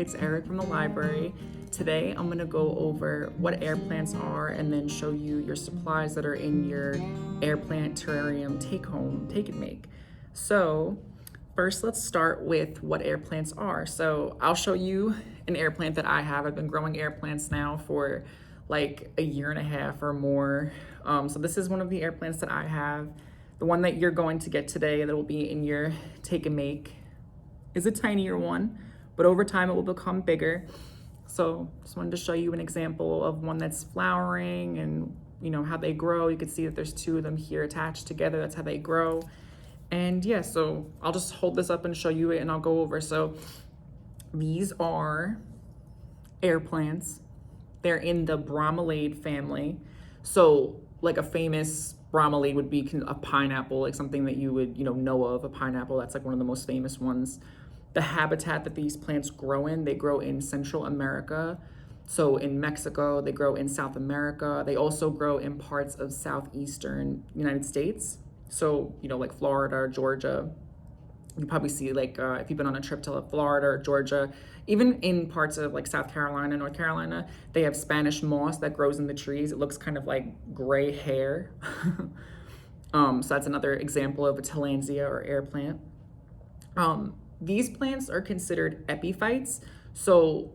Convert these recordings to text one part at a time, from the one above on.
it's Eric from the library. Today I'm gonna go over what air plants are and then show you your supplies that are in your air plant terrarium take home, take and make. So first let's start with what air plants are. So I'll show you an air plant that I have. I've been growing air plants now for like a year and a half or more. So this is one of the air plants that I have. The one that you're going to get today that will be in your take and make is a tinier one, but over time it will become bigger. So just wanted to show you an example of one that's flowering and how they grow. You can see that there's two of them here attached together. That's how they grow. And yeah, so I'll just hold this up and show you it and I'll go over. So these are air plants. They're in the bromelade family. So like a famous bromelade would be a pineapple, like something that you would know of, a pineapple. That's like one of the most famous ones. The habitat that these plants grow in, they grow in Central America. So in Mexico, they grow in South America. They also grow in parts of southeastern United States. So, like Florida or Georgia. You probably see like, if you've been on a trip to Florida or Georgia, even in parts of like South Carolina, North Carolina, they have Spanish moss that grows in the trees. It looks kind of like gray hair. So that's another example of a tillandsia or air plant. These plants are considered epiphytes. So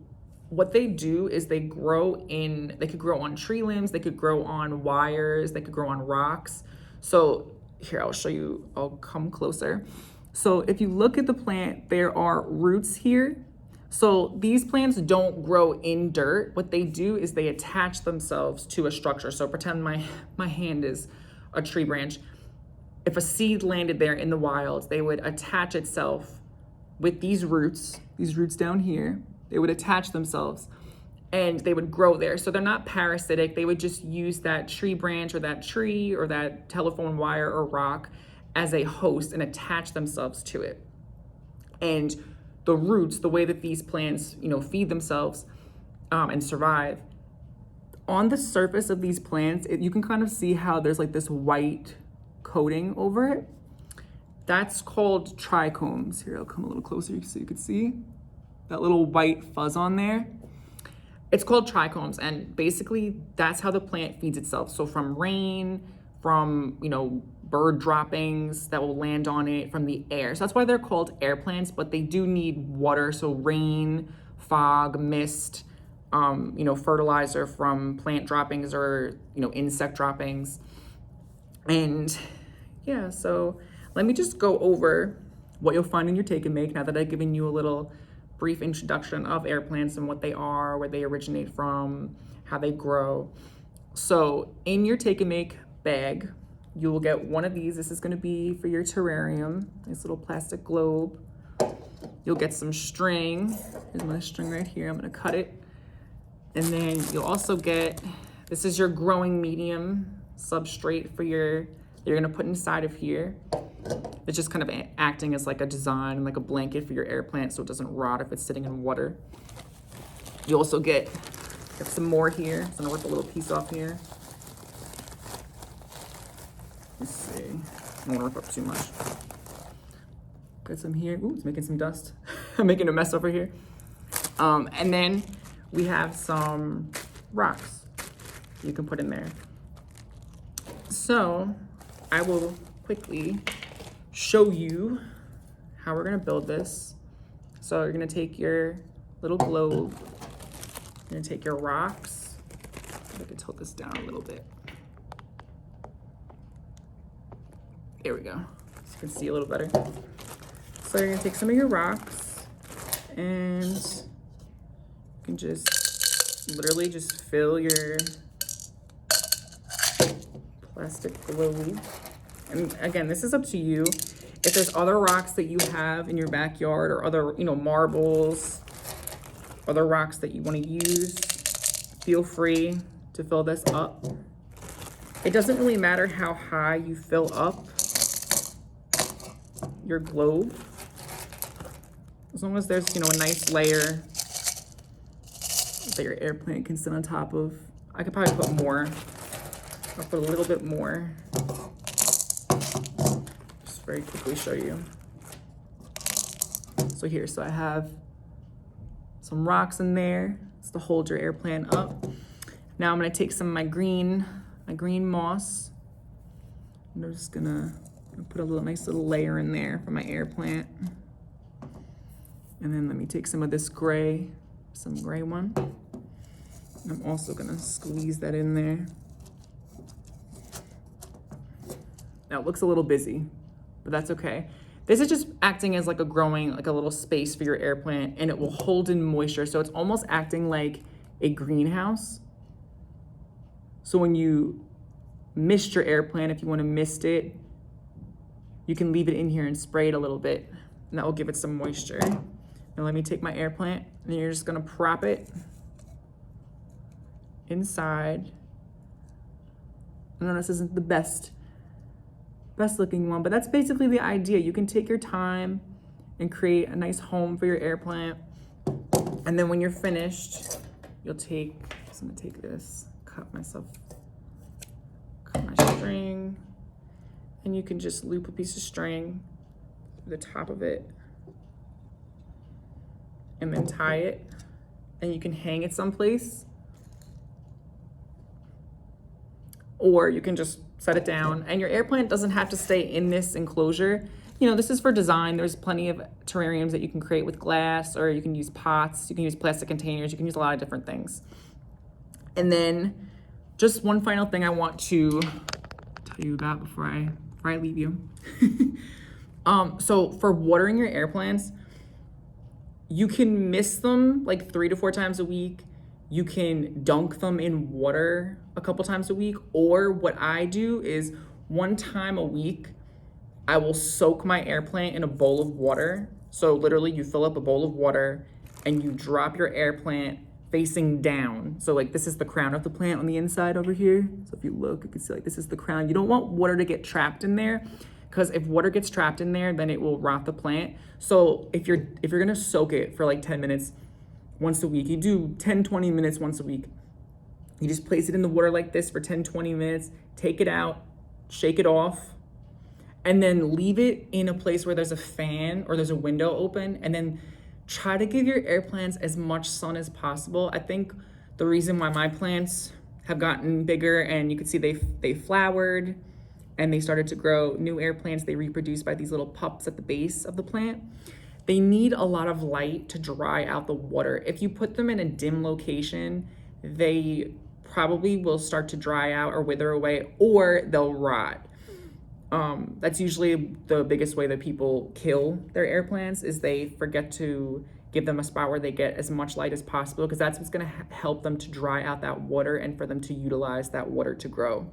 what they do is they could grow on tree limbs, they could grow on wires, they could grow on rocks. So here, I'll show you, I'll come closer. So if you look at the plant, there are roots here. So these plants don't grow in dirt. What they do is they attach themselves to a structure. So pretend my hand is a tree branch. If a seed landed there in the wild, they would attach itself with these roots down here. They would attach themselves and they would grow there. So they're not parasitic. They would just use that tree branch or that tree or that telephone wire or rock as a host and attach themselves to it. And the roots, the way that these plants, feed themselves and survive, on the surface of these plants, you can kind of see how there's like this white coating over it. That's called trichomes. Here, I'll come a little closer so you can see that little white fuzz on there. It's called trichomes, and basically that's how the plant feeds itself. So from rain, from bird droppings that will land on it, from the air. So that's why they're called air plants, but they do need water. So rain, fog, mist, fertilizer from plant droppings or insect droppings. And yeah, so let me just go over what you'll find in your take and make now that I've given you a little brief introduction of air plants and what they are, where they originate from, how they grow. So in your take and make bag, you will get one of these. This is going to be for your terrarium, nice little plastic globe. You'll get some string. Here's my string right here. I'm going to cut it. And then you'll also get, this is your growing medium substrate for you're going to put inside of here. It's just kind of acting as like a design, like a blanket for your air plant so it doesn't rot if it's sitting in water. You also get some more here. So I'm gonna rip a little piece off here. Let's see. I don't want to rip up too much. Got some here. Ooh, it's making some dust. I'm making a mess over here. And then we have some rocks you can put in there. So I will quickly show you how we're gonna build this. So you're gonna take your little globe, you're gonna take your rocks. I can tilt this down a little bit. There we go, so you can see a little better. So you're gonna take some of your rocks and you can just literally just fill your plastic globe. And again, this is up to you. If there's other rocks that you have in your backyard or other, marbles, other rocks that you want to use, feel free to fill this up. It doesn't really matter how high you fill up your globe, as long as there's, a nice layer that your air plant can sit on top of. I could probably put more. I'll put a little bit more. Just very quickly show you. So here, so I have some rocks in there. It's to hold your air plant up. Now I'm gonna take some of my green moss. And I'm just gonna put a nice little layer in there for my air plant. And then let me take some of this gray, some gray one. And I'm also gonna squeeze that in there. Now it looks a little busy, but that's okay. This is just acting as like a little space for your air plant, and it will hold in moisture. So it's almost acting like a greenhouse. So when you mist your air plant, if you want to mist it, you can leave it in here and spray it a little bit, and that will give it some moisture. Now let me take my air plant, and you're just gonna prop it inside. I know this isn't the best looking one, but that's basically the idea. You can take your time and create a nice home for your air plant. And then when you're finished, you'll take, so I'm gonna take this, cut my string, and you can just loop a piece of string to the top of it and then tie it, and you can hang it someplace, or you can just set it down. And your air plant doesn't have to stay in this enclosure. You know, this is for design. There's plenty of terrariums that you can create with glass, or you can use pots, you can use plastic containers, you can use a lot of different things. And then just one final thing I want to tell you about before I leave you. So for watering your air plants, you can mist them like 3 to 4 times a week. You can dunk them in water a couple times a week, or what I do is 1 time a week, I will soak my air plant in a bowl of water. So literally you fill up a bowl of water and you drop your air plant facing down. So like this is the crown of the plant on the inside over here. So if you look, you can see like this is the crown. You don't want water to get trapped in there, because if water gets trapped in there, then it will rot the plant. So if you're gonna soak it for like 10 minutes once a week, you do 10-20 minutes once a week. You just place it in the water like this for 10-20 minutes, take it out, shake it off, and then leave it in a place where there's a fan or there's a window open, and then try to give your air plants as much sun as possible. I think the reason why my plants have gotten bigger, and you can see they flowered and they started to grow new air plants, they reproduce by these little pups at the base of the plant. They need a lot of light to dry out the water. If you put them in a dim location, they probably will start to dry out or wither away, or they'll rot. That's usually the biggest way that people kill their air plants, is they forget to give them a spot where they get as much light as possible, because that's what's gonna help them to dry out that water and for them to utilize that water to grow.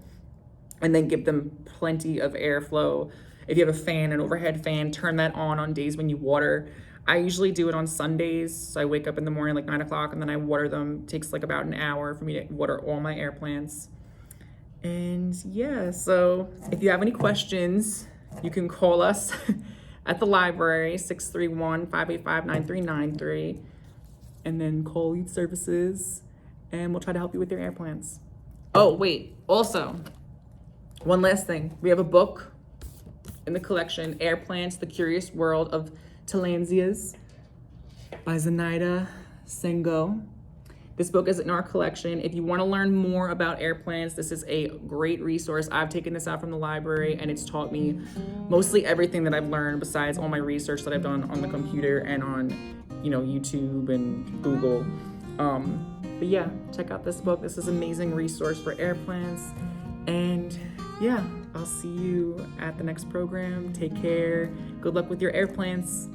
And then give them plenty of airflow. If you have a fan, an overhead fan, turn that on days when you water. I usually do it on Sundays. So I wake up in the morning like 9 o'clock and then I water them. It takes like about an hour for me to water all my air plants. And yeah, so if you have any questions, you can call us at the library, 631-585-9393, and then call Youth Services, and we'll try to help you with your air plants. Oh, wait, also, one last thing. We have a book in the collection, Air Plants, The Curious World of Tillandsias by Zenaida Sengo. This book is in our collection. If you want to learn more about air plants, this is a great resource. I've taken this out from the library, and it's taught me mostly everything that I've learned, besides all my research that I've done on the computer and on, YouTube and Google. But yeah, check out this book. This is an amazing resource for air plants. And yeah, I'll see you at the next program. Take care. Good luck with your air plants.